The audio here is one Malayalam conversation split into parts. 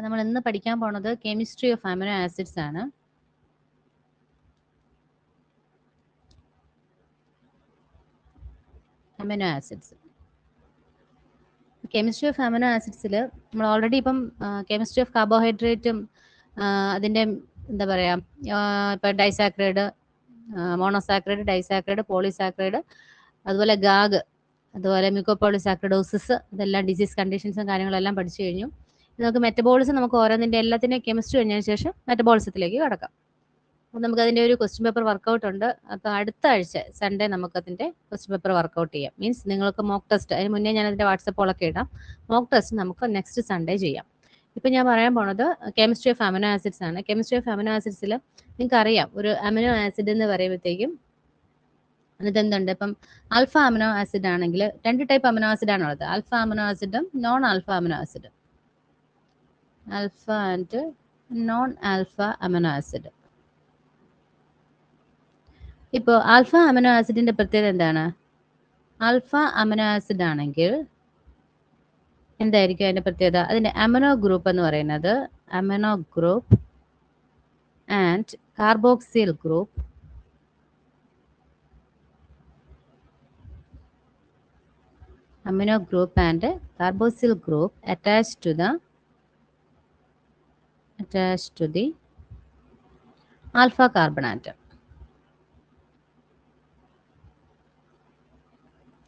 നമ്മൾ ഇന്ന് പഠിക്കാൻ പോണത് കെമിസ്ട്രി ഓഫ് അമിനോ ആസിഡ്സ് ആണ്. Amino acids, chemistry of amino ആസിഡ്സിൽ നമ്മൾ ഓൾറെഡി ഇപ്പം കെമിസ്ട്രി ഓഫ് കാർബോഹൈഡ്രേറ്റും അതിൻ്റെ എന്താ പറയുക, ഇപ്പം ഡൈസാക്രൈഡ്, മോണോസാക്രൈഡ്, ഡൈസാക്രൈഡ്, പോളിസാക്രൈഡ്, അതുപോലെ ഗാഗ്, അതുപോലെ മ്യൂക്കോപോളിസാക്രൈഡോസിസ്, ഇതെല്ലാം ഡിസീസ് കണ്ടീഷൻസും കാര്യങ്ങളെല്ലാം പഠിച്ചു കഴിഞ്ഞു. നമുക്ക് മെറ്റബോളിസം നമുക്ക് ഓരോന്നിൻ്റെ എല്ലാത്തിൻ്റെയും കെമിസ്ട്രി കഴിഞ്ഞതിന് ശേഷം മെറ്റബോളിസത്തിലേക്ക് കടക്കാം. അപ്പോൾ നമുക്കതിൻ്റെ ഒരു ക്വസ്റ്റ്യൻ പേപ്പർ വർക്കൗട്ട് ഉണ്ട്. അപ്പോൾ അടുത്ത ആഴ്ച സൺഡേ നമുക്കതിൻ്റെ ക്വസ്റ്റ്യൻ പേപ്പർ വർക്കൗട്ട് ചെയ്യാം. മീൻസ് നിങ്ങൾക്ക് മോക്ക് ടെസ്റ്റ്, അതിന് മുന്നേ ഞാൻ അതിൻ്റെ വാട്സപ്പോളൊക്കെ ഇടാം. മോക്ക് ടെസ്റ്റ് നമുക്ക് നെക്സ്റ്റ് സൺഡേ ചെയ്യാം. ഇപ്പം ഞാൻ പറയാൻ പോണത് കെമിസ്ട്രി ഓഫ് അമിനോ ആസിഡ്സ് ആണ്. കെമിസ്ട്രി ഓഫ് അമിനോ ആസിഡ്സിൽ നിങ്ങൾക്ക് അറിയാം, ഒരു അമിനോ ആസിഡ് എന്ന് പറയുമ്പോഴത്തേക്കും അതിന് എന്തുണ്ട്. ഇപ്പം ആൽഫ അമിനോ ആസിഡ് ആണെങ്കിൽ 2 ടൈപ്പ് അമിനോ ആസിഡ് ആണുള്ളത്. ആൽഫ അമിനോ ആസിഡും നോൺ ആൽഫ അമിനോ ആസിഡും. Alpha and non alpha amino acid. ഇപ്പോൾ ആൽഫ അമിനോ ആസിഡിന്റെ പ്രത്യേകത എന്താണ്? ആൽഫ അമിനോ ആസിഡ് ആണെങ്കിൽ എന്തായിരിക്കും അതിന്റെ പ്രത്യേകത? അതിന്റെ അമിനോ ഗ്രൂപ്പ് എന്ന് പറയുന്നത് amino group and carboxyl group amino group and carboxyl group attached to the alpha carbon atom.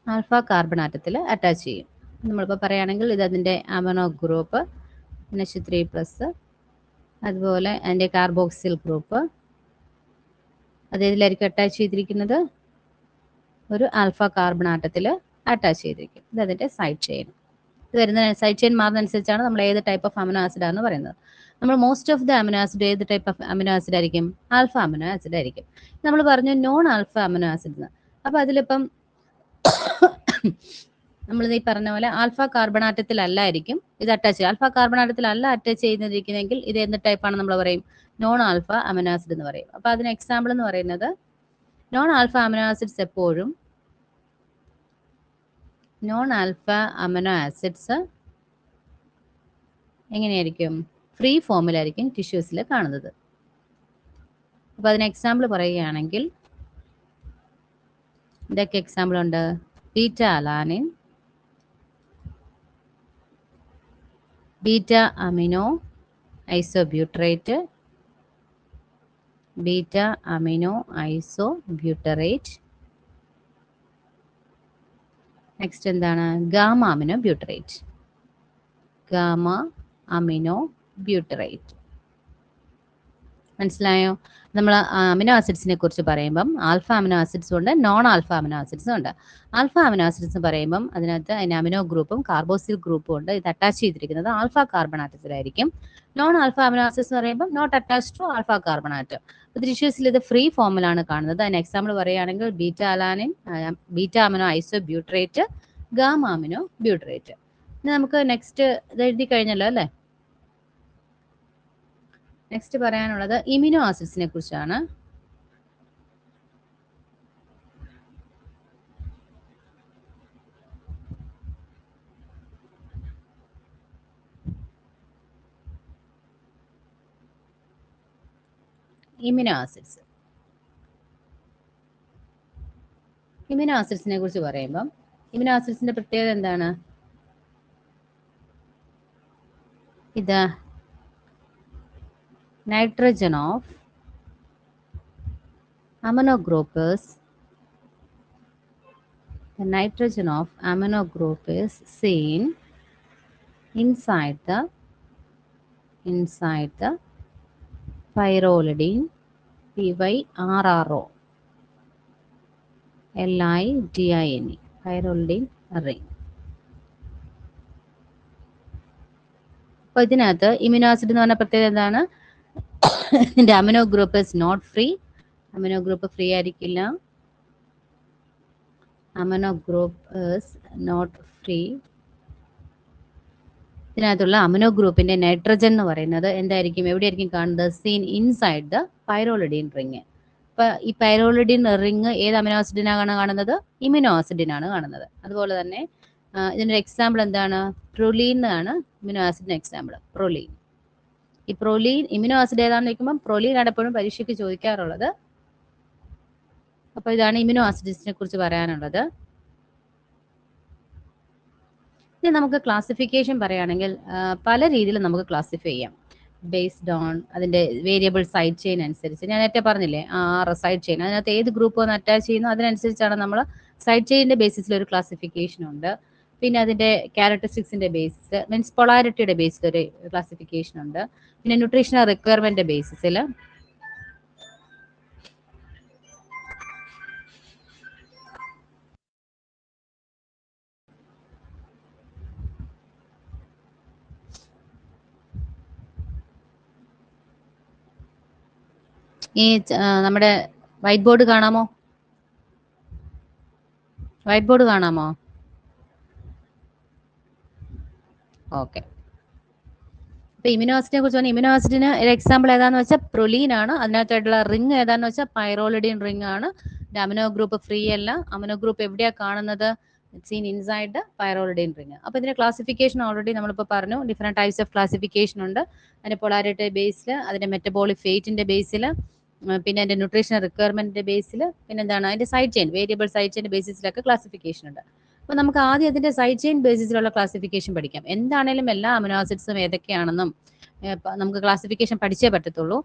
Alpha carbon ആറ്റത്തിൽ അറ്റാച്ച് ചെയ്യും. നമ്മളിപ്പോൾ പറയുകയാണെങ്കിൽ ഇത് അതിൻ്റെ അമിനോ ഗ്രൂപ്പ് NH3+, അതുപോലെ അതിൻ്റെ കാർബോക്സിൽ ഗ്രൂപ്പ് അത് ഇതിലായിരിക്കും അറ്റാച്ച് ചെയ്തിരിക്കുന്നത്. ഒരു ആൽഫ കാർബൺ ആറ്റത്തിൽ അറ്റാച്ച് ചെയ്തിരിക്കും. ഇത് അതിൻ്റെ സൈഡ് ചെയിൻ. ഇത് വരുന്ന സൈഡ് ചെയിൻ മാറുന്നതനുസരിച്ചാണ് നമ്മൾ ഏത് ടൈപ്പ് ഓഫ് അമിനോ ആസിഡ് ആണെന്ന് പറയുന്നത്. നമ്മൾ most of the amino acid ഏത് ടൈപ്പ് ഓഫ് അമിനോ ആസിഡ് ആയിരിക്കും? ആൽഫ അമിനോ ആസിഡ് ആയിരിക്കും. നമ്മൾ പറഞ്ഞു നോൺ ആൽഫ അമിനോ ആസിഡ് എന്ന്. അപ്പോൾ അതിലിപ്പം നമ്മളിത് ഈ പറഞ്ഞ പോലെ ആൽഫ കാർബൺ ആറ്റത്തിലല്ലായിരിക്കും ഇത് അറ്റാച്ച് ചെയ്യുക. ആൽഫ കാർബൺ ആറ്റത്തിലല്ല അറ്റാച്ച് ചെയ്തിരിക്കുന്നെങ്കിൽ ഇത് എന്ത് ടൈപ്പാണ് നമ്മൾ പറയും? നോൺ ആൽഫ അമിനോ ആസിഡ് എന്ന് പറയും. അപ്പോൾ അതിന് എക്സാമ്പിൾ എന്ന് പറയുന്നത് നോൺ ആൽഫ അമിനോ ആസിഡ്സ് എപ്പോഴും നോൺ ആൽഫ അമിനോ ആസിഡ്സ് എങ്ങനെയായിരിക്കും? ഫ്രീ ഫോമിലായിരിക്കും ടിഷ്യൂസിൽ കാണുന്നത്. അപ്പോൾ അതിന് എക്സാമ്പിൾ പറയുകയാണെങ്കിൽ ഇതൊക്കെ എക്സാമ്പിൾ ഉണ്ട്. Beta alanine, beta amino isobutyrate, beta amino isobutyrate. Next എന്താണ്? Gamma amino butyrate, gamma amino butyrate. മനസ്സിലായോ? നമ്മൾ അമിനോ ആസിഡ്സിനെ കുറിച്ച് പറയുമ്പം ആൽഫ അമിനോ ആസിഡ്സും ഉണ്ട്, നോൺ ആൽഫ അമിനോ ആസിഡ്സും ഉണ്ട്. ആൽഫ അമിനോ ആസിഡ്സ് പറയുമ്പം അതിനകത്ത് അതിന് അമിനോ ഗ്രൂപ്പും കാർബോക്സിൽ ഗ്രൂപ്പും ഉണ്ട്. ഇത് അറ്റാച്ച് ചെയ്തിരിക്കുന്നത് ആൽഫ കാർബൺ ആറ്റത്തിലായിരിക്കും. നോൺ ആൽഫ അമിനോ ആസിഡ്സ് എന്ന് പറയുമ്പോൾ not attach to alpha carbon atom. ടിഷ്യൂസിൽ ഇത് ഫ്രീ ഫോമിലാണ് കാണുന്നത്. അതിന് എക്സാമ്പിൾ പറയുകയാണെങ്കിൽ beta alanine, beta amino isobutyrate, gamma amino butyrate. ഇനി നമുക്ക് നെക്സ്റ്റ് ഇത് എഴുതി കഴിഞ്ഞല്ലോ അല്ലേ? നെക്സ്റ്റ് പറയാനുള്ളത് ഇമ്യൂനോ ആസിഡ്സിനെ കുറിച്ചാണ്. ഇമ്യൂനോ ആസിഡ്സ്, ഇമ്യൂനോ ആസിഡ്സിനെ കുറിച്ച് പറയുമ്പം ഇമ്യൂനോ ആസിഡ്സിന്റെ പ്രത്യേകത എന്താണ്? ഇത് nitrogen of amino group is, the nitrogen of amino group is seen inside the pyrrolidine, PYRRO LIDINE, pyrrolidine ring. അപ്പോൾ ഇതിനകത്ത് ഇമ്യൂനോ ആസിഡ് എന്ന് പറഞ്ഞ പ്രത്യേകത എന്താണ്? ഇതിന്റെ amino group is not free. Amino group free ആയിരിക്കില്ല. Amino group is not free. ഇതിനകത്തുള്ള അമിനോ ഗ്രൂപ്പിന്റെ നൈട്രജൻ എന്ന് പറയുന്നത് എന്തായിരിക്കും? എവിടെയായിരിക്കും കാണുന്നത്? Seen inside the pyrrolidine ring. അപ്പൊ ഈ പൈറോളിഡിൻ റിങ് ഏത് അമിനോ ആസിഡിനാണ് കാണുന്നത്? ഇമ്യൂനോ ആസിഡിനാണ് കാണുന്നത്. അതുപോലെ തന്നെ ഇതിന്റെ എക്സാമ്പിൾ എന്താണ്? പ്രൊലീൻ ആണ് ഇമ്യൂനോ ആസിഡിന്റെ എക്സാമ്പിൾ. പ്രൊലീൻ. ഈ പ്രൊലീൻ ഇമ്യൂണോ ആസിഡ് ഏതാണെന്ന് ചോദിക്കുമ്പോൾ പ്രൊലീനാണ് എപ്പോഴും പരീക്ഷയ്ക്ക് ചോദിക്കാറുള്ളത്. അപ്പോൾ ഇതാണ് ഇമ്യൂണോ ആസിഡ്സിനെ കുറിച്ച് പറയാനുള്ളത്. ഇനി നമുക്ക് ക്ലാസിഫിക്കേഷൻ പറയുകയാണെങ്കിൽ പല രീതിയിൽ നമുക്ക് ക്ലാസിഫൈ ചെയ്യാം. ബേസ്ഡ് ഓൺ അതിൻ്റെ വേരിയബിൾ സൈഡ് ചെയിൻ അനുസരിച്ച്. ഞാൻ നേരത്തെ പറഞ്ഞില്ലേ 6 സൈഡ് ചെയിൻ, അതിനകത്ത് ഏത് ഗ്രൂപ്പ് ഒന്ന് അറ്റാച്ച് ചെയ്യുന്നു അതിനനുസരിച്ചാണ് നമ്മൾ സൈഡ് ചെയിനിൻ്റെ ബേസിസിൽ ഒരു ക്ലാസിഫിക്കേഷൻ ഉണ്ട്. പിന്നെ അതിൻ്റെ ക്യാരക്ടറിസ്റ്റിക്സിൻ്റെ ബേസിസ് മീൻസ് പൊളാരിറ്റിയുടെ ബേസിൽ ഒരു ക്ലാസിഫിക്കേഷൻ ഉണ്ട്. പിന്നെ ന്യൂട്രീഷണൽ റിക്വയർമെൻറ്റ് ബേസിസിൽ ഈ നമ്മുടെ വൈറ്റ് ബോർഡ് കാണാമോ? വൈറ്റ് ബോർഡ് കാണാമോ? ഓക്കെ. ഇപ്പൊ ഇമ്യൂണോ ആസിഡിനെ കുറിച്ച് പറഞ്ഞാൽ ഇമ്യൂണോ ആസിഡിന് ഒരു എക്സാമ്പിൾ ഏതാന്ന് വെച്ചാൽ പ്രൊലീൻ ആണ്. അതിനകത്തായിട്ടുള്ള റിംഗ് ഏതാന്ന് വെച്ചാൽ പൈറോളിഡിൻ റിംഗ് ആണ്. അമിനോ ഗ്രൂപ്പ് ഫ്രീ അല്ല. അമിനോ ഗ്രൂപ്പ് എവിടെയാ കാണുന്നത്? Seen inside pyrrolidine ring. അപ്പൊ ഇതിന്റെ ക്ലാസിഫിക്കേഷൻ ഓൾറെഡി നമ്മളിപ്പോൾ പറഞ്ഞു. ഡിഫറെന്റ് ടൈപ്സ് ഓഫ് ക്ലാസിഫിക്കേഷൻ ഉണ്ട്. അതിന്റെ പൊളാരിറ്റി ബേസിൽ, അതിന്റെ മെറ്റബോളിക് ഫേറ്റിന്റെ ബേസിൽ, പിന്നെ അതിന്റെ ന്യൂട്രീഷണൽ റിക്വയർമെന്റിന്റെ ബേസിൽ, പിന്നെ എന്താണ് അതിന്റെ side chain variable side chain ബേസിസിലൊക്കെ ക്ലാസിഫിക്കേഷൻ ഉണ്ട്. അപ്പോൾ നമുക്ക് ആദ്യം അതിന്റെ സൈഡ് ചെയിൻ ബേസിസിലുള്ള ക്ലാസിഫിക്കേഷൻ പഠിക്കാം. എന്താണേലും എല്ലാ അമിനോ ആസിഡ്സും ഏതൊക്കെയാണെന്നും നമുക്ക് ക്ലാസിഫിക്കേഷൻ പഠിച്ചേ പറ്റത്തുള്ളൂ.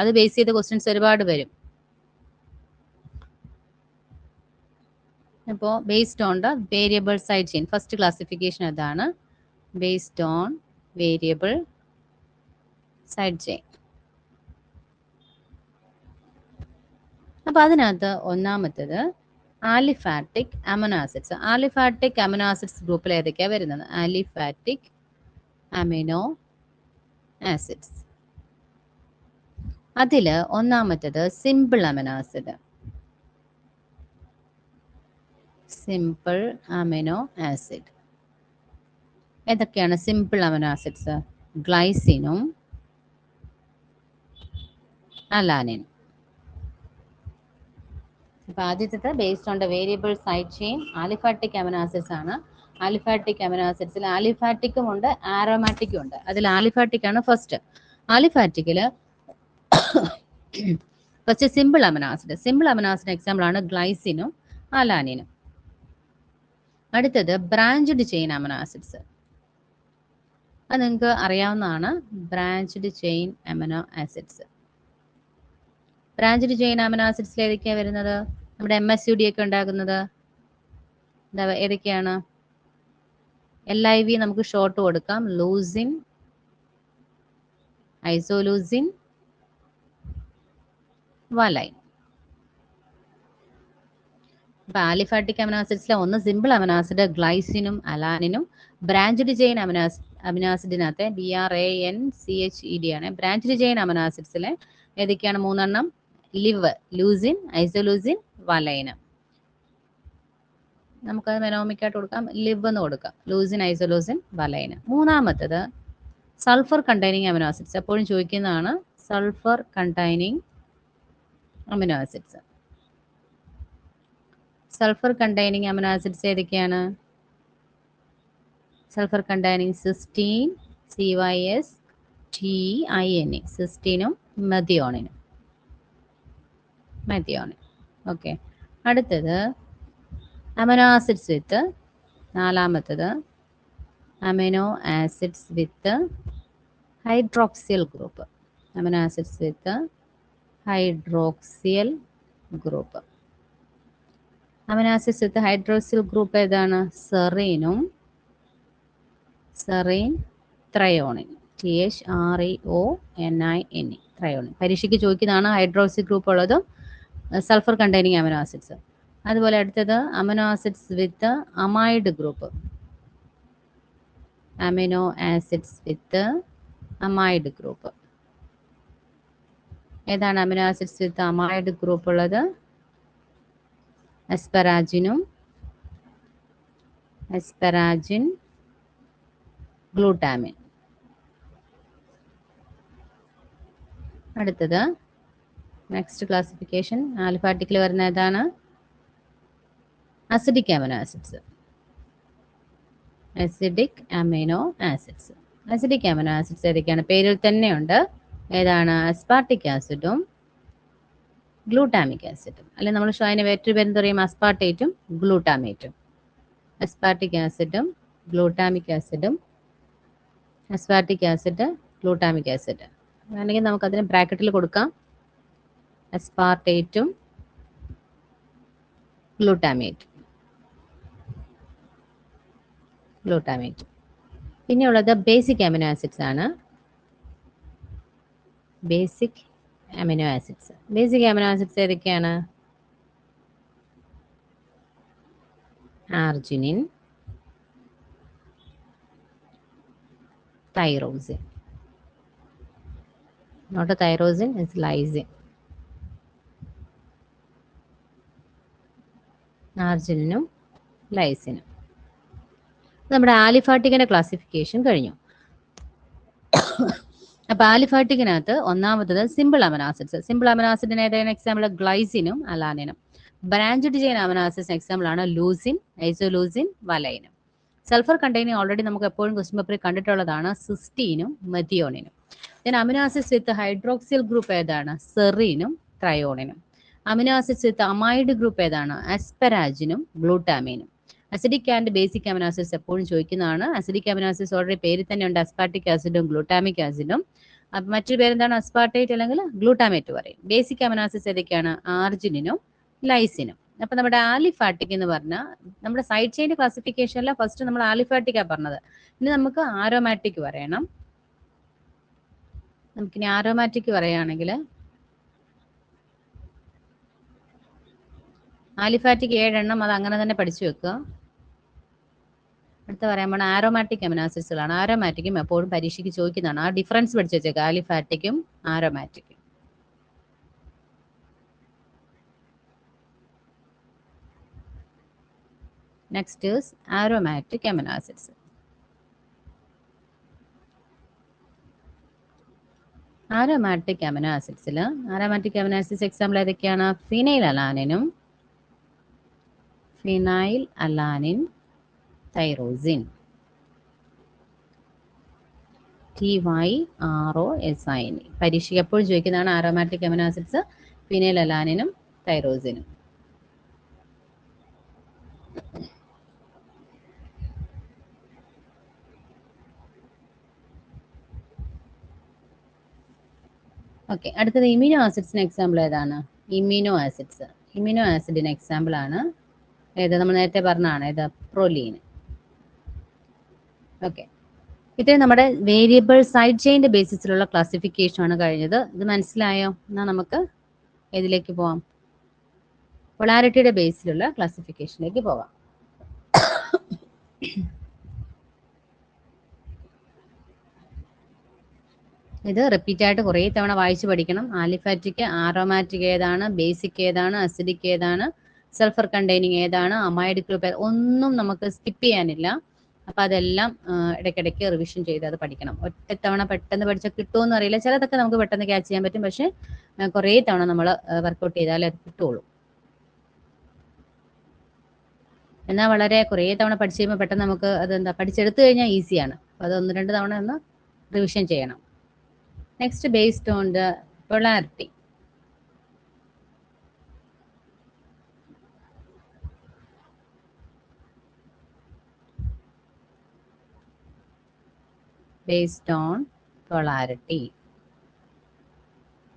അത് ബേസ് ചെയ്ത ക്വസ്റ്റ്യൻസ് ഒരുപാട് വരും. അപ്പോൾ based on the variable side chain first classification അതാണ്, based on variable side chain. അപ്പോൾ അതിനകത്ത് ഒന്നാമത്തേത് aliphatic amino acids. Aliphatic amino acids ഗ്രൂപ്പിൽ ഏതൊക്കെയാണ് വരുന്നത്? Aliphatic amino acids. അതിൽ ഒന്നാമത്തേത് simple amino acid. Simple amino acid ഏതൊക്കെയാണ് സിമ്പിൾ അമിനോ ആസിഡ്സ്? ഗ്ലൈസിനും അലാനിനും. അപ്പോൾ ആദ്യത്തെ based on the variable side chain aliphatic amino acids ആണ്. ആലിഫാറ്റിക് അമിനോ ആസിഡ്സിൽ ആലിഫാറ്റിക്കും ഉണ്ട് ആരോമാറ്റിക്കും ഉണ്ട്. അതിൽ ആലിഫാറ്റിക് ആണ് first. ആലിഫാറ്റിക്കിൽ first simple amino acid. Simple amino acid example ആണ് ഗ്ലൈസിനും അലാനിനും. അടുത്തത് ബ്രാഞ്ച്ഡ് ചെയിൻ അമിനോ ആസിഡ്സ്. അത് നിങ്ങൾക്ക് അറിയാവുന്നതാണ്. Branched chain amino acids. Branched chain amino ആസിഡ്സിൽ ഏതൊക്കെയാണ് വരുന്നത്? നമ്മുടെ MSUD ഒക്കെ ഉണ്ടാകുന്നത് ഏതൊക്കെയാണ്? LIV നമുക്ക് ഷോർട്ട് കൊടുക്കാം. Leucine, isoleucine, valine. അപ്പൊ ആലിഫാറ്റിക് അമിനോ ആസിഡ്സിലെ ഒന്ന് സിമ്പിൾ അമിനോ ആസിഡ് ഗ്ലൈസിനും അലാനിനും. ബ്രാഞ്ച്ഡ് ചെയിൻ അമിനോ ആസിഡിനകത്തെ BRANCHED ആണ്. ബ്രാഞ്ച്ഡ് ചെയിൻ അമിനോ ആസിഡ്സിലെ ഏതൊക്കെയാണ്? മൂന്നെണ്ണം. LIV, leucine, isoleucine, valine. നമുക്കത് മെനോമിക്കായിട്ട് കൊടുക്കാം. ലിവ് എന്ന് കൊടുക്കാം. Leucine, isoleucine, valine. മൂന്നാമത്തത് സൾഫർ കണ്ടെയ്നിങ് അമിനോ ആസിഡ്സ്. എപ്പോഴും ചോദിക്കുന്നതാണ് sulphur containing amino acids. Sulphur containing amino acids ഏതൊക്കെയാണ്? സൾഫർ കണ്ടെയ്നിങ് സിസ്റ്റീൻ, CYSTIN, സിസ്റ്റീനും മെത്തിയോണിനും. ഓക്കെ. അടുത്തത് അമിനോ ആസിഡ്സ് വിത്ത്, നാലാമത്തത് അമിനോ ആസിഡ്സ് വിത്ത് ഹൈഡ്രോക്സിയൽ ഗ്രൂപ്പ്. അമിനോ ആസിഡ്സ് വിത്ത് ഹൈഡ്രോക്സിയൽ ഗ്രൂപ്പ്. അമിനോ ആസിഡ്സ് വിത്ത് ഹൈഡ്രോക്സിയൽ ഗ്രൂപ്പ് ഏതാണ്? സെറീനും സെറീൻ ത്രയോണിൻ. THREONIN, ത്രയോണിൻ. പരീക്ഷയ്ക്ക് ചോദിക്കുന്നതാണ് ഹൈഡ്രോക്സി ഗ്രൂപ്പ് ഉള്ളതും സൾഫർ കണ്ടെയ്നിങ് അമിനോ ആസിഡ്സ്. അതുപോലെ അടുത്തത് amino acids with amide group. Amino acids with amide group. ഏതാണ് amino acids with amide group ഉള്ളത്? അസ്പരാജിൻ, ഗ്ലൂട്ടാമിൻ. അടുത്തത് നെക്സ്റ്റ് ക്ലാസിഫിക്കേഷൻ ആൽഫാറ്റിക്കിൽ വരുന്ന ഏതാണ്? Acidic amino acids. Acidic amino acids. Acidic amino acids ഏതൊക്കെയാണ്? പേരിൽ തന്നെയുണ്ട്. ഏതാണ്? അസ്പാർട്ടിക് ആസിഡും ഗ്ലൂട്ടാമിക് ആസിഡും. അല്ലെങ്കിൽ നമ്മൾ അതിന് വേറൊരു പേര് എന്താ പറയും? അസ്പാർട്ടേറ്റും ഗ്ലൂട്ടാമേറ്റും. അസ്പാർട്ടിക് ആസിഡും ഗ്ലൂട്ടാമിക് ആസിഡും, അസ്പാർട്ടിക് ആസിഡ്, ഗ്ലൂട്ടാമിക് ആസിഡ്. അല്ലെങ്കിൽ നമുക്കതിന് ബ്രാക്കറ്റിൽ കൊടുക്കാം അസ്പാർട്ടേറ്റും ഗ്ലൂട്ടാമേറ്റും. പിന്നെയുള്ളത് ബേസിക് അമിനോ ആസിഡ്സ് ആണ്. Basic amino acids. Basic amino acids ഏതൊക്കെയാണ്? Arginine, tyrosine. Not tyrosine, it's lysine. ആർജിനും ലൈസിനും. നമ്മുടെ ആലിഫാറ്റിക്കിന്റെ ക്ലാസിഫിക്കേഷൻ കഴിഞ്ഞു. അപ്പൊ ആലിഫാറ്റിക്കിനകത്ത് ഒന്നാമത്തത് simple amino acids. Simple amino ആസിഡിന് ഏതാണ് എക്സാമ്പിൾ? ഗ്ലൈസിനും അലാനിനും. Branched chain amino acids example ആണ് ലൂസിൻ, ഐസോലൂസിൻ, വലൈനും. സൾഫർ കണ്ടെയ്നിങ് ഓൾറെഡി നമുക്ക് എപ്പോഴും ക്വസ്റ്റ്യൻ പേപ്പറിൽ കണ്ടിട്ടുള്ളതാണ് സിസ്റ്റീനും മെത്തിയോണിനും. Then amino acids with hydroxyl group ഏതാണ്? സെറീനും ട്രയോണിനും. Amino acids with amide group ഏതാണ്? അസ്പരാജിനും ഗ്ലൂട്ടാമീനും. Acidic and basic amino acids എപ്പോഴും ചോദിക്കുന്നതാണ്. അസിഡിക് അമിനോ ആസിഡ്സ് ഓൾറെഡി പേരിൽ തന്നെ ഉണ്ട്, അസ്പാർട്ടിക് ആസിഡും ഗ്ലൂട്ടാമിക് ആസിഡും. അപ്പൊ മറ്റൊരു പേരെന്താണ്? അസ്പാർട്ടേറ്റ് അല്ലെങ്കിൽ ഗ്ലൂട്ടാമേറ്റ് പറയും. ബേസിക് അമിനോ ആസിഡ്സ് ഏതൊക്കെയാണ്? ആർജിനിനും ലൈസിനും. അപ്പൊ നമ്മുടെ ആലിഫാറ്റിക് എന്ന് പറഞ്ഞാൽ നമ്മുടെ സൈഡ് ചെയിൻ ക്ലാസിഫിക്കേഷനിൽ ഫസ്റ്റ് നമ്മൾ ആലിഫാറ്റിക്കാ പറഞ്ഞത്. ഇനി നമുക്ക് ആരോമാറ്റിക് പറയണം. നമുക്കിനി ആരോമാറ്റിക് പറയുകയാണെങ്കിൽ ആലിഫാറ്റിക് 7 എണ്ണം, അത് അങ്ങനെ തന്നെ പഠിച്ചു വെക്കുക. അടുത്ത പറയാൻ പോണ ആരോമാറ്റിക് അമിനോ ആസിഡ്സുകളാണ്. ആരോമാറ്റിക്കും എപ്പോഴും പരീക്ഷയ്ക്ക് ചോദിക്കുന്നതാണ്. ആ ഡിഫറൻസ് പഠിച്ചു വെച്ചേക്കുക, ആലിഫാറ്റിക്കും ആരോമാറ്റിക്കും. Next is aromatic amino acids. Aromatic amino ആസിഡ്സിൽ ആരോമാറ്റിക് അമിനോ ആസിഡ്സ് എക്സാമ്പിൾ ഏതൊക്കെയാണ്? ഫിനൈൽ അലാനിനും, ഫിനൈൽ അലാനിൻ, തൈറോസിൻ. TYROSIN. പരീക്ഷയ്ക്ക് എപ്പോഴും ചോദിക്കുന്നതാണ് ആരോമാറ്റിക് അമിനോ ആസിഡ്സ്, ഫിനൈൽ അലാനിനും തൈറോസിനും. ഓക്കെ, അടുത്തത് ഇമ്യൂനോ ആസിഡ്സിന് എക്സാമ്പിൾ ഏതാണ്? ഇമ്യൂനോ ആസിഡ്സ്. ഇമ്യൂനോ ആസിഡിന് എക്സാമ്പിൾ ആണ് ഏത്? നമ്മൾ നേരത്തെ പറഞ്ഞതാണ് ഏത്? പ്രൊലീൻ. ഓക്കെ, ഇത്രയും നമ്മുടെ വേരിയബിൾ സൈഡ് ചെയിൻ്റെ ബേസിസിലുള്ള ക്ലാസിഫിക്കേഷൻ ആണ് കഴിഞ്ഞത്. ഇത് മനസ്സിലായോ? എന്നാൽ നമുക്ക് ഏതിലേക്ക് പോവാം? പൊളാരിറ്റിയുടെ ബേസിലുള്ള ക്ലാസിഫിക്കേഷനിലേക്ക് പോവാം. ഇത് റിപ്പീറ്റ് ആയിട്ട് കുറേ തവണ വായിച്ച് പഠിക്കണം. ആലിഫാറ്റിക്, ആരോമാറ്റിക് ഏതാണ്, ബേസിക് ഏതാണ്, അസിഡിക് ഏതാണ്, സൾഫർ കണ്ടെയ്നിങ് ഏതാണ്, അമൈഡ് ഗ്രൂപ്പ് ഒന്നും നമുക്ക് സ്കിപ്പ് ചെയ്യാനില്ല. അപ്പം അതെല്ലാം ഇടയ്ക്കിടയ്ക്ക് റിവിഷൻ ചെയ്ത് അത് പഠിക്കണം. ഒറ്റത്തവണ പെട്ടെന്ന് പഠിച്ചാൽ കിട്ടുമെന്ന് അറിയില്ല. ചിലതൊക്കെ നമുക്ക് പെട്ടെന്ന് ക്യാച്ച് ചെയ്യാൻ പറ്റും, പക്ഷേ കുറേ തവണ നമ്മൾ വർക്കൗട്ട് ചെയ്താലേ അത് കിട്ടുള്ളൂ. എന്നാൽ വളരെ കുറേ തവണ പഠിച്ചു കഴിയുമ്പോൾ പെട്ടെന്ന് നമുക്ക് അതെന്താ പഠിച്ചെടുത്തു കഴിഞ്ഞാൽ ഈസിയാണ്. അപ്പോൾ അത് 1-2 തവണ ഒന്ന് റിവിഷൻ ചെയ്യണം. Next, based on the polarity. Based on polarity.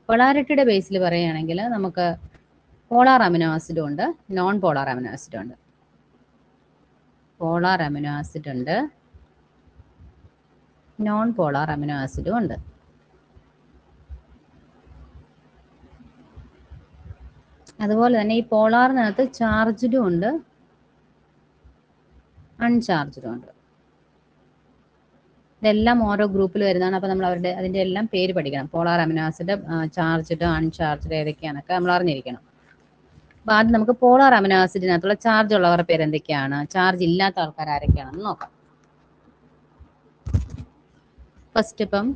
പൊളാരിറ്റിയുടെ ബേസിൽ പറയുകയാണെങ്കിൽ നമുക്ക് പോളാർ അമിനോ ആസിഡും ഉണ്ട്, നോൺ പോളാർ അമിനോ ആസിഡും ഉണ്ട്. പോളാർ അമിനോ ആസിഡ് ഉണ്ട്, നോൺ പോളാർ അമിനോ ആസിഡും ഉണ്ട്. അതുപോലെ തന്നെ ഈ പോളാറിനകത്ത് ചാർജ്ഡും ഉണ്ട്, അൺചാർജ്ഡും ഉണ്ട്. ഇതെല്ലാം ഓരോ ഗ്രൂപ്പിൽ വരുന്നതാണ്. അപ്പോൾ നമ്മൾ അതിൻ്റെ എല്ലാം പേര് പഠിക്കണം. Polar amino acid, charged, uncharged ഏതൊക്കെയാണെന്നൊക്കെ നമ്മൾ അറിഞ്ഞിരിക്കണം. അപ്പോൾ ആദ്യം നമുക്ക് പോളാർ അമിനോ ആസിഡിനകത്തുള്ള ചാർജ് ഉള്ളവരുടെ പേര് എന്തൊക്കെയാണ്, ചാർജ് ഇല്ലാത്ത ആൾക്കാർ ആരൊക്കെയാണെന്ന് നോക്കാം. ഫസ്റ്റ് ഇപ്പം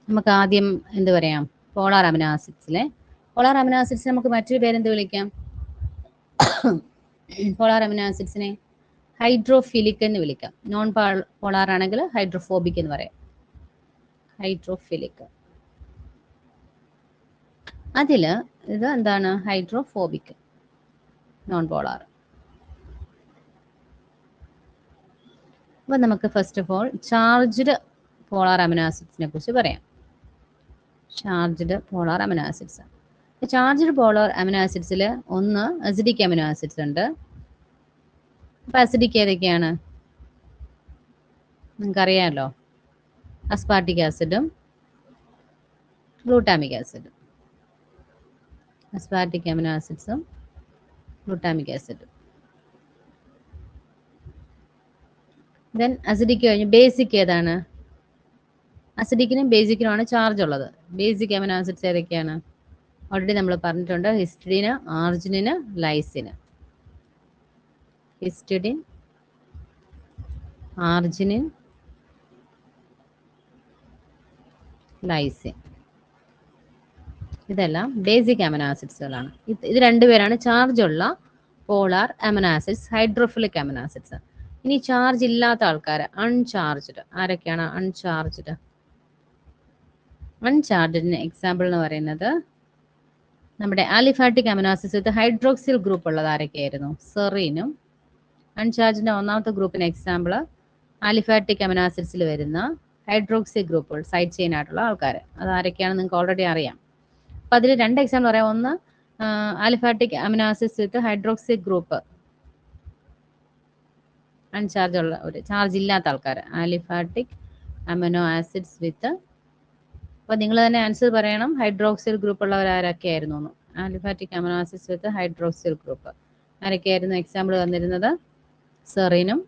നമുക്ക് ആദ്യം എന്ത് പറയാം, പോളാർ അമിനോ ആസിഡ്സിലെ പോളാർ അമിനോ ആസിഡ്സ് നമുക്ക് മറ്റൊരു പേരെന്ത് വിളിക്കാം? പോളാർ അമിനോ ആസിഡ്സിനെ ഹൈഡ്രോഫിലിക് എന്ന് വിളിക്കാം. നോൺ പോളാർ ആണെങ്കിൽ ഹൈഡ്രോഫോബിക് എന്ന് പറയാം. ഹൈഡ്രോഫിലിക്. അതിൽ ഇത് എന്താണ്? Hydrophobic, non polar. അപ്പോൾ നമുക്ക് first of all charged polar amino ആസിഡ്സിനെ കുറിച്ച് പറയാം. Charged polar amino acids. Charged polar amino ആസിഡ്സിൽ ഒന്ന് അസിഡിക് അമിനോ ആസിഡ്സ് ഉണ്ട്. അപ്പോൾ അസിഡിക് ഏതൊക്കെയാണ്? നിങ്ങൾക്കറിയാമല്ലോ, അസ്പാർട്ടിക് ആസിഡും ഗ്ലൂട്ടാമിക് ആസിഡും. അസ്പാർട്ടിക് അമിനോ ആസിഡ്സും ഗ്ലൂട്ടാമിക് ആസിഡും. ദെൻ അസിഡിക് കഴിഞ്ഞ് ബേസിക് ഏതാണ്? അസിഡിക്കിനും ബേസിക്കിനുമാണ് ചാർജ് ഉള്ളത്. ബേസിക് അമിനോ ആസിഡ്സ് ഏതൊക്കെയാണ്? ഓൾറെഡി നമ്മൾ പറഞ്ഞിട്ടുണ്ട്. Histidine, arginine, lysine. Histidine, arginine, lysine. ഇതെല്ലാം ബേസിക് അമിനോ ആസിഡ്സുകളാണ്. ഇത് രണ്ടുപേരാണ് ചാർജ് ഉള്ള polar amino acids, hydrophilic amino acids. ഇനി ചാർജ് ഇല്ലാത്ത ആൾക്കാർ, അൺചാർജ്ഡ്. ആരൊക്കെയാണ് അൺചാർജ്ഡ്? അൺചാർജ്ഡിന് എക്സാമ്പിൾ എന്ന് പറയുന്നത് നമ്മുടെ aliphatic amino acids with hydroxyl group ഉള്ളത് ആരൊക്കെയായിരുന്നു? സെറീനും. അൺചാർജിന്റെ ഒന്നാമത്തെ ഗ്രൂപ്പിന് എക്സാമ്പിൾ ആലിഫാറ്റിക് അമിനോ ആസിഡ്സിൽ വരുന്ന ഹൈഡ്രോക്സി ഗ്രൂപ്പുകൾ, സൈഡ് ചെയിൻ ആയിട്ടുള്ള ആൾക്കാർ. അത് ആരൊക്കെയാണെന്ന് നിങ്ങൾക്ക് ഓൾറെഡി അറിയാം. അപ്പോൾ അതിൽ രണ്ട് എക്സാമ്പിൾ പറയാം. ഒന്ന് ആലിഫാറ്റിക് അമിനോ ആസിഡ്സ് വിത്ത് ഹൈഡ്രോക്സി ഗ്രൂപ്പ്, അൺചാർജ് ഉള്ള ഒരു ചാർജ് ഇല്ലാത്ത ആൾക്കാർ. ആലിഫാറ്റിക് അമിനോ ആസിഡ്സ് വിത്ത്, അപ്പോൾ നിങ്ങൾ തന്നെ ആൻസർ പറയണം. ഹൈഡ്രോക്സിൽ ഗ്രൂപ്പ് ഉള്ളവർ ആരൊക്കെയായിരുന്നു എന്ന്. Aliphatic amino acids with hydroxyl group ആരൊക്കെയായിരുന്നു example വന്നിരുന്നത്? സെറിനും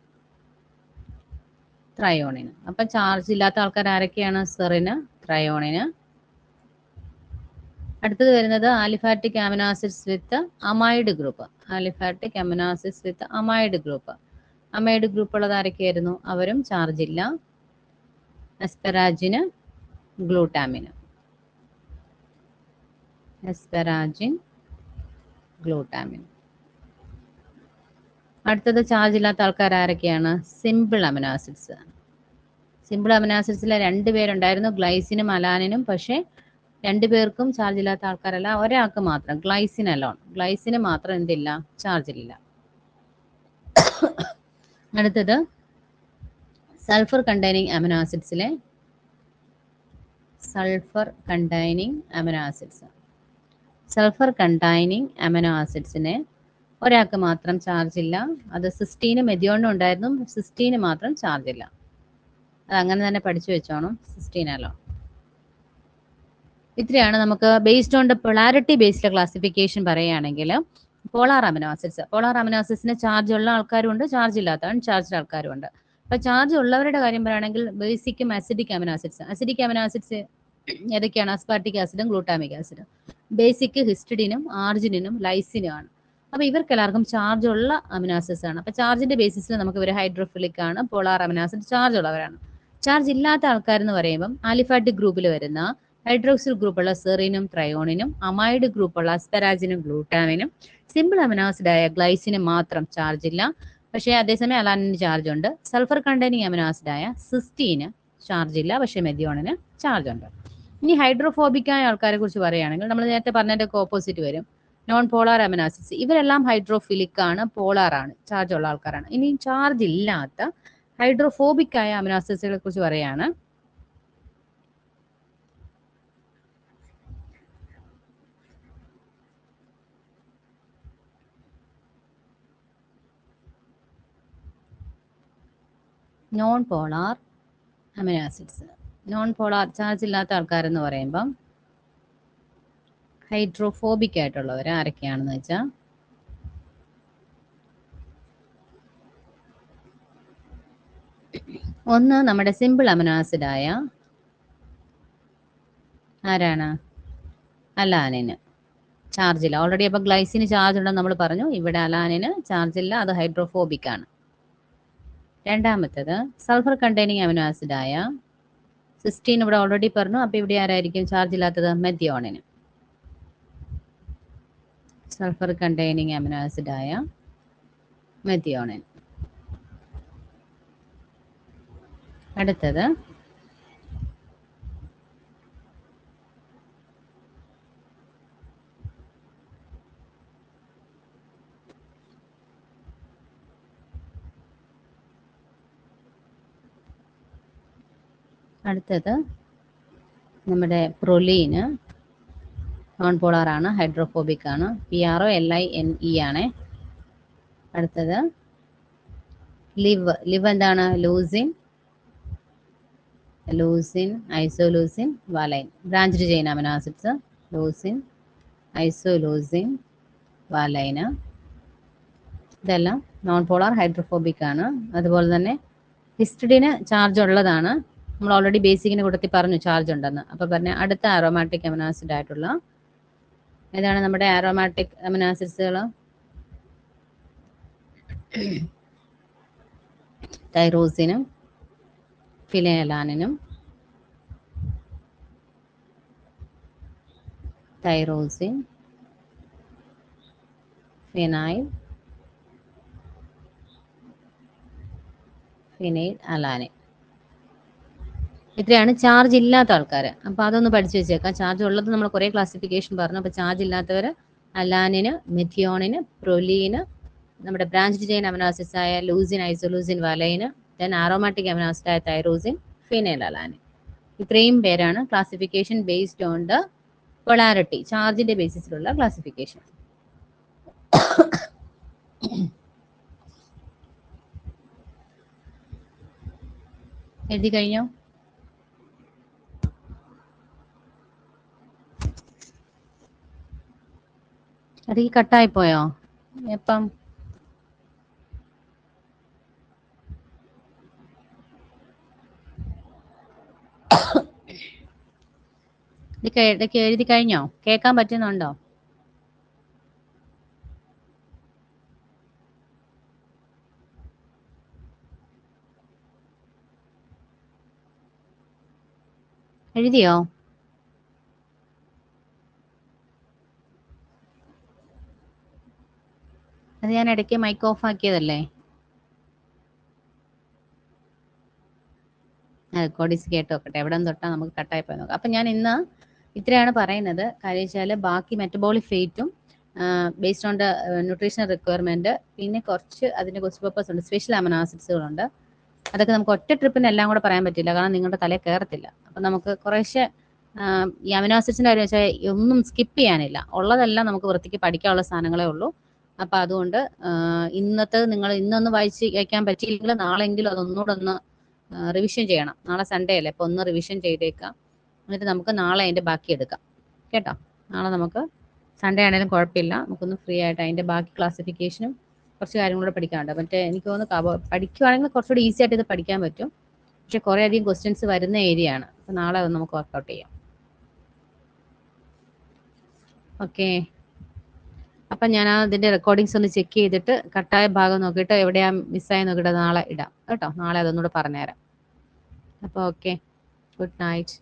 ത്രയോണിനും. അപ്പം ചാർജ് ഇല്ലാത്ത ആൾക്കാർ ആരൊക്കെയാണ്? സെറിന്, ത്രയോണിന്. അടുത്തത് വരുന്നത് aliphatic amino acids with amide group. Aliphatic amino acids with amide group. Amide group ഉള്ളത് ആരൊക്കെയായിരുന്നു? അവരും ചാർജ് ഇല്ല. അസ്പെറാജിന്, ഗ്ലൂട്ടാമിന്. അസ്പെറാജിൻ, ഗ്ലൂട്ടാമിൻ. അടുത്തത് ചാർജ് ഇല്ലാത്ത ആൾക്കാർ ആരൊക്കെയാണ്? Simple amino acids. Simple amino ആസിഡ്സിലെ രണ്ടുപേരുണ്ടായിരുന്നു, ഗ്ലൈസിനും അലാനിനും. പക്ഷേ രണ്ടുപേർക്കും ചാർജ് ഇല്ലാത്ത ആൾക്കാരല്ല, ഒരാൾക്ക് മാത്രം, ഗ്ലൈസിൻ അലോൺ. ഗ്ലൈസിന് മാത്രം എന്തില്ല? ചാർജില്ല. അടുത്തത് സൾഫർ കണ്ടെയ്നിങ് അമിനോ ആസിഡ്സിലെ sulphur containing amino acids. Sulphur containing amino ആസിഡ്സിനെ ഒരാൾക്ക് മാത്രം ചാർജ് ഇല്ല. അത് സിസ്റ്റീനും മെഥിയോണിനും ഉണ്ടായിരുന്നു. സിസ്റ്റീന് മാത്രം ചാർജ് ഇല്ല. അത് അങ്ങനെ തന്നെ പഠിച്ചു വെച്ചോണം, സിസ്റ്റീൻ അലോൺ. ഇത്രയാണ് നമുക്ക് based on the polarity based classification പറയുകയാണെങ്കിൽ polar amino acids. Polar amino ആസിഡ്സിന് ചാർജ് ഉള്ള ആൾക്കാരും ഉണ്ട്, ചാർജ് ഇല്ലാത്ത അൺചാർജ്ഡ് ആൾക്കാരും ഉണ്ട്. അപ്പോൾ ചാർജ് ഉള്ളവരുടെ കാര്യം പറയുകയാണെങ്കിൽ ബേസിക്കും acidic amino acids. Acidic amino acids ഏതൊക്കെയാണ്? അസ്പാർട്ടിക് ആസിഡും ഗ്ലൂട്ടാമിക് ആസിഡും. ബേസിക് ഹിസ്റ്റഡിനും ആർജിനിനും ലൈസിനും ആണ്. അപ്പോൾ ഇവർക്ക് എല്ലാവർക്കും ചാർജ് ഉള്ള അമിനോ ആസിഡ്സ് ആണ്. അപ്പോൾ ചാർജിന്റെ ബേസിസിൽ നമുക്ക് ഇവർ ഹൈഡ്രോഫിലിക് ആണ്. പോളാർ അമിനോ ആസിഡ് ചാർജ് ഉള്ളവരാണ്. ചാർജ് ഇല്ലാത്ത ആൾക്കാരെന്ന് പറയുമ്പം ആലിഫാറ്റിക് ഗ്രൂപ്പിൽ വരുന്ന ഹൈഡ്രോക്സിൽ ഗ്രൂപ്പുള്ള സെറീനും ത്രയോണിനും, അമൈഡ് ഗ്രൂപ്പുള്ള അസ്പെറാജിനും ഗ്ലൂട്ടാമിനും, സിമ്പിൾ അമിനോ ആസിഡായ ഗ്ലൈസിന് മാത്രം ചാർജ് ഇല്ല. പക്ഷേ അതേസമയം അലാനിന് ചാർജ് ഉണ്ട്. സൾഫർ കണ്ടെയ്നിങ് അമിനോ ആസിഡായ സിസ്റ്റീന് ചാർജ് ഇല്ല, പക്ഷേ മെഥിയോണിന് ചാർജ് ഉണ്ട്. ഇനി ഹൈഡ്രോഫോബിക് ആയ ആൾക്കാരെ കുറിച്ച് പറയുകയാണെങ്കിൽ നമ്മൾ നേരത്തെ പറഞ്ഞതിന്റെ ഓപ്പോസിറ്റ് വരും, നോൺ പോളാർ അമിനോ ആസിഡ്സ്. ഇവരെല്ലാം ഹൈഡ്രോഫിലിക് ആണ്, പോളാർ ആണ്, ചാർജ് ഉള്ള ആൾക്കാരാണ്. ഇനി ചാർജ് ഇല്ലാത്ത ഹൈഡ്രോഫോബിക് ആയ അമിനോ ആസിഡ്സുകളെ കുറിച്ച് പറയുകയാണ്. Non polar amino acids. Non polar charge ഇല്ലാത്ത ആൾക്കാരെന്ന് പറയുമ്പം ഹൈഡ്രോഫോബിക് ആയിട്ടുള്ളവർ ആരൊക്കെയാണെന്ന് വെച്ചാൽ ഒന്ന് നമ്മുടെ സിമ്പിൾ അമിനോ ആസിഡായ ആരാണ്? അലാനിന് ചാർജ് ഇല്ല. ഓൾറെഡി അപ്പോൾ ഗ്ലൈസിന് ചാർജ് ഉണ്ടെന്ന് നമ്മൾ പറഞ്ഞു. ഇവിടെ അലാനിന് ചാർജ് ഇല്ല, അത് ഹൈഡ്രോഫോബിക് ആണ്. രണ്ടാമത്തേത് സൾഫർ കണ്ടെയ്നിങ് അമിനോ ആസിഡായ സിസ്റ്റീൻ ഇവിടെ ഓൾറെഡി പറഞ്ഞു. അപ്പോൾ ഇവിടെ ആരായിരിക്കും ചാർജ് ഇല്ലാത്തത്? മെഥിയോണിന്. സൾഫർ കണ്ടെയ്നിങ് അമിനോ ആസിഡായ മെത്തിയോണിൻ. അടുത്തത് നമ്മുടെ പ്രൊലീന് നോൺ പോളാർ ആണ്, ഹൈഡ്രോഫോബിക് ആണ്, PROLINE ആണ്. അടുത്തത് ലിവ് എന്താണ്? Leucine, isoleucine, valine. Branched chain amino acids leucine, isoleucine, valine. ഇതെല്ലാം നോൺ പോളാർ ഹൈഡ്രോഫോബിക് ആണ്. അതുപോലെ തന്നെ ഹിസ്റ്റിഡിന് ചാർജ് ഉള്ളതാണ്. നമ്മൾ ഓൾറെഡി ബേസിക്കിന് കൂട്ടത്തിൽ പറഞ്ഞു ചാർജ് ഉണ്ടെന്ന്. അപ്പോൾ പറഞ്ഞ അടുത്ത ആരോമാറ്റിക് അമിനോ ആസിഡ് ആയിട്ടുള്ള ഏതാണ് നമ്മുടെ ആരോമാറ്റിക് അമിനോ ആസിഡ്സുകൾ? തൈറോസിനും ഫിനൈലാനിനും, തൈറോസിൻ, ഫിനൈൽ അലാനിൻ. ഇത്രയാണ് ചാർജ് ഇല്ലാത്ത ആൾക്കാർ. അപ്പോൾ അതൊന്ന് പഠിച്ചു വെച്ചേക്കാം. ചാർജ് ഉള്ളത് നമ്മൾ കുറേ ക്ലാസിഫിക്കേഷൻ പറഞ്ഞു. അപ്പോൾ ചാർജ് ഇല്ലാത്തവർ അലാനിന്, മെഥിയോണിന്, പ്രൊലീന്, നമ്മുടെ ബ്രാഞ്ച്ഡ് ചെയിൻ അമിനോ ആസിഡ്സ് ആയ leucine, isoleucine, valine, then aromatic amino acid ആയ തൈറോസിൻ, ഫിനൈൽ അലാനിൻ. ഇത്രയും പേരാണ് classification based on the polarity, ചാർജിന്റെ ബേസിസിലുള്ള ക്ലാസിഫിക്കേഷൻ. എഴുതി കഴിഞ്ഞോ? അത് ഈ കട്ടായി പോയോ? എപ്പം? ഇതൊക്കെ എഴുതി കഴിഞ്ഞോ? കേൾക്കാൻ പറ്റുന്നുണ്ടോ? എഴുതിയോ? അത് ഞാൻ ഇടയ്ക്ക് മൈക്ക് ഓഫ് ആക്കിയതല്ലേ. റെക്കോർഡിങ്സ് കേട്ട് നോക്കട്ടെ, എവിടെ നിന്ന് തൊട്ടാൽ നമുക്ക് കട്ടായി പോയി നോക്കാം. അപ്പം ഞാൻ ഇന്ന് ഇത്രയാണ് പറയുന്നത്. കാര്യം വെച്ചാൽ ബാക്കി മെറ്റബോളിക് ഫേറ്റും based on the nutritional requirement, പിന്നെ കുറച്ച് അതിൻ്റെ ക്വസ്റ്റ് പേപ്പേഴ്സ് ഉണ്ട്, സ്പെഷ്യൽ അമിനോ ആസിഡ്സുകളുണ്ട്. അതൊക്കെ നമുക്ക് ഒറ്റ ട്രിപ്പിന് എല്ലാം കൂടെ പറയാൻ പറ്റില്ല, കാരണം നിങ്ങളുടെ തലയിൽ കയറത്തില്ല. അപ്പം നമുക്ക് കുറേശ്ശെ ഈ അമിനോ ആസിഡ്സിൻ്റെ കാര്യം വെച്ചാൽ ഒന്നും സ്കിപ്പ് ചെയ്യാനില്ല, ഉള്ളതെല്ലാം നമുക്ക് വൃത്തിക്ക് പഠിക്കാനുള്ള സാധനങ്ങളേ ഉള്ളൂ. അപ്പം അതുകൊണ്ട് ഇന്നത്തെ നിങ്ങൾ ഇന്നൊന്ന് വായിച്ച് വയ്ക്കാൻ പറ്റിയില്ലെങ്കിൽ നാളെങ്കിലും അതൊന്നുകൂടെ ഒന്ന് റിവിഷൻ ചെയ്യണം. നാളെ സൺഡേ അല്ലേ, അപ്പോൾ ഒന്ന് റിവിഷൻ ചെയ്തേക്കാം. എന്നിട്ട് നമുക്ക് നാളെ അതിൻ്റെ ബാക്കി എടുക്കാം കേട്ടോ. നാളെ നമുക്ക് സൺഡേ ആണെങ്കിലും കുഴപ്പമില്ല, നമുക്കൊന്ന് ഫ്രീ ആയിട്ട് അതിൻ്റെ ബാക്കി ക്ലാസിഫിക്കേഷനും കുറച്ച് കാര്യങ്ങളൂടെ പഠിക്കാനുണ്ട്. മറ്റേ എനിക്ക് തോന്നുന്നു പഠിക്കുവാണെങ്കിൽ കുറച്ചുകൂടി ഈസി ആയിട്ട് ഇത് പഠിക്കാൻ പറ്റും. പക്ഷെ കുറേ അധികം ക്വസ്റ്റ്യൻസ് വരുന്ന ഏരിയ ആണ്. അപ്പോൾ നാളെ അത് നമുക്ക് വർക്കൗട്ട് ചെയ്യാം. ഓക്കെ, അപ്പം ഞാൻ അതിൻ്റെ റെക്കോർഡിങ്സ് ഒന്ന് ചെക്ക് ചെയ്തിട്ട് കട്ടായ ഭാഗം നോക്കിയിട്ട് എവിടെയാണ് മിസ്സായി നോക്കിയിട്ട് നാളെ ഇടാം കേട്ടോ. നാളെ അതൊന്നുകൂടെ പറഞ്ഞുതരാം. അപ്പോൾ ഓക്കെ, ഗുഡ് നൈറ്റ്.